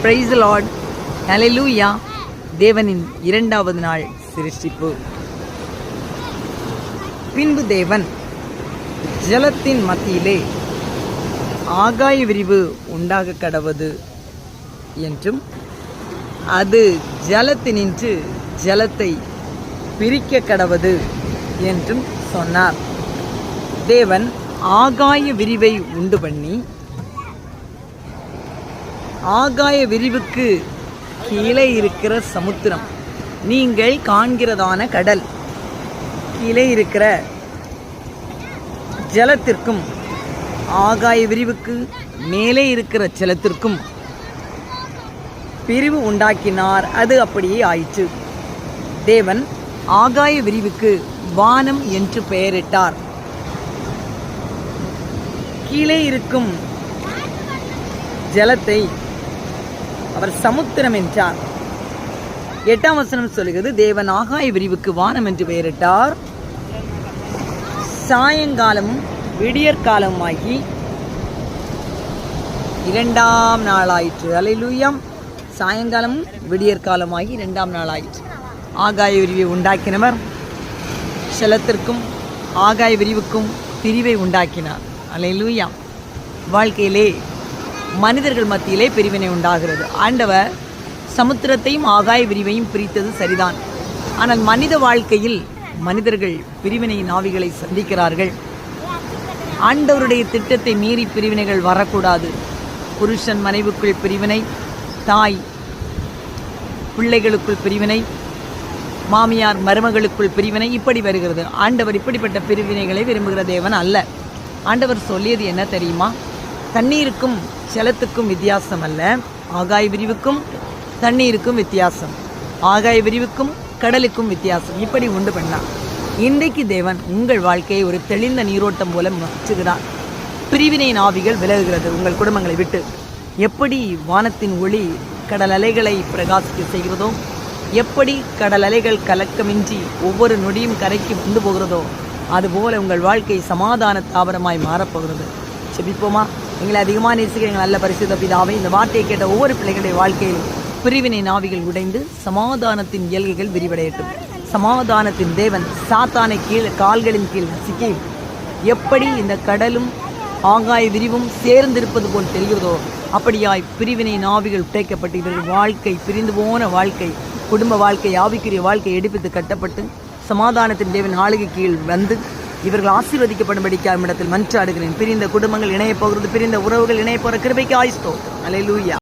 Praise the Lord. ஹல்லேலூயா. தேவனின் இரண்டாவது நாள் சிருஷ்டிப்பு. பின்பு தேவன் ஜலத்தின் மத்தியிலே ஆகாய விரிவு உண்டாக கடவது என்றும் அது ஜலத்தினின்று ஜலத்தை பிரிக்க கடவது என்றும் சொன்னார். தேவன் ஆகாய விரிவை உண்டு பண்ணி ஆகாய விரிவுக்கு கீழே இருக்கிற சமுத்திரம், நீங்கள் காண்கிறதான கடல், கீழே இருக்கிற ஜலத்திற்கும் ஆகாய விரிவுக்கு மேலே இருக்கிற ஜலத்திற்கும் பிரிவு உண்டாக்கினார். அது அப்படியே ஆயிற்று. தேவன் ஆகாய விரிவுக்கு வானம் என்று பெயரிட்டார். கீழே இருக்கும் ஜலத்தை அவர் சமுத்திரம் என்றார். 8ஆம் வசனம் சொல்கிறது, தேவன் ஆகாய விரிவுக்கு வானம் என்று பெயரிட்டார். சாயங்காலமும் விடியற்காலமாகி 2ஆம் நாளாயிற்று. அல்லேலூயா. சாயங்காலமும் விடியற்காலமாகி 2ஆம் நாளாயிற்று. ஆகாய விரிவை உண்டாக்கினவர் ஜலத்திற்கும் ஆகாய விரிவுக்கும் பிரிவை உண்டாக்கினார். அல்லேலூயா. வாழ்க்கையிலே மனிதர்கள் மத்தியிலே பிரிவினை உண்டாகிறது. ஆண்டவர் சமுத்திரத்தையும் ஆகாய விரிவையும் பிரித்தது சரிதான். ஆனால் மனித வாழ்க்கையில் மனிதர்கள் பிரிவினையின் ஆவிகளை சந்திக்கிறார்கள். ஆண்டவருடைய திட்டத்தை மீறி பிரிவினைகள் வரக்கூடாது. புருஷன் மனைவிக்குள் பிரிவினை, தாய் பிள்ளைகளுக்குள் பிரிவினை, மாமியார் மருமகளுக்குள் பிரிவினை, இப்படி வருகிறது. ஆண்டவர் இப்படிப்பட்ட பிரிவினைகளை விரும்புகிற தேவன் அல்ல. ஆண்டவர் சொல்லியது என்ன தெரியுமா? தண்ணீருக்கும் ஜலத்துக்கும் வித்தியாசம் அல்ல, ஆகாய விரிவுக்கும் தண்ணீருக்கும் வித்தியாசம், ஆகாய விரிவுக்கும் கடலுக்கும் வித்தியாசம். இப்படி உண்டு பண்ணார். இன்றைக்கு தேவன் உங்கள் வாழ்க்கையை ஒரு தெளிந்த நீரோட்டம் போல மாற்றுகிறார். பிரிவினையின் ஆவிகள் விலகுகிறது உங்கள் குடும்பங்களை விட்டு. எப்படி வானத்தின் ஒளி கடல் அலைகளை பிரகாசிக்க செய்கிறதோ, எப்படி கடல் அலைகள் கலக்கமின்றி ஒவ்வொரு நொடியும் கரைக்கு வந்து போகிறதோ, அதுபோல உங்கள் வாழ்க்கை சமாதான தாவரமாய் மாறப்போகிறது. செபிப்போமா? எங்களை அதிகமாக நேசிக்கிற எங்கள் நல்ல பரிசுத்த பிதாவே, இந்த வார்த்தையை கேட்ட ஒவ்வொரு பிள்ளைகளுடைய வாழ்க்கையிலும் பிரிவினை நாவிகள் உடைந்து சமாதானத்தின் இயல்கைகள் விரிவடையட்டும். சமாதானத்தின் தேவன் சாத்தானை கால்களின் கீழ் நசுக்கி, எப்படி இந்த கடலும் ஆகாய விரிவும் சேர்ந்திருப்பது போல் தெரிகிறதோ, அப்படியாய் பிரிவினை நாவிகள் உடைக்கப்பட்டு இவர்கள் வாழ்க்கை, பிரிந்து போன வாழ்க்கை, குடும்ப வாழ்க்கை, ஆவிக்குரிய வாழ்க்கை எடுப்பித்து கட்டப்பட்டு சமாதானத்தின் தேவன் ஆளுகை கீழ் வந்து இவர்கள் ஆசீர்வதிக்கப்படும்படிக்கு இடத்தில் மன்றாடுகிறேன். பிரிந்த குடும்பங்கள் இணைய போகிறது, பிரிந்த உறவுகள் இணைய போகிற கிருபைக்கு ஆயுஸ்தோத்திரம். அல்லேலூயா.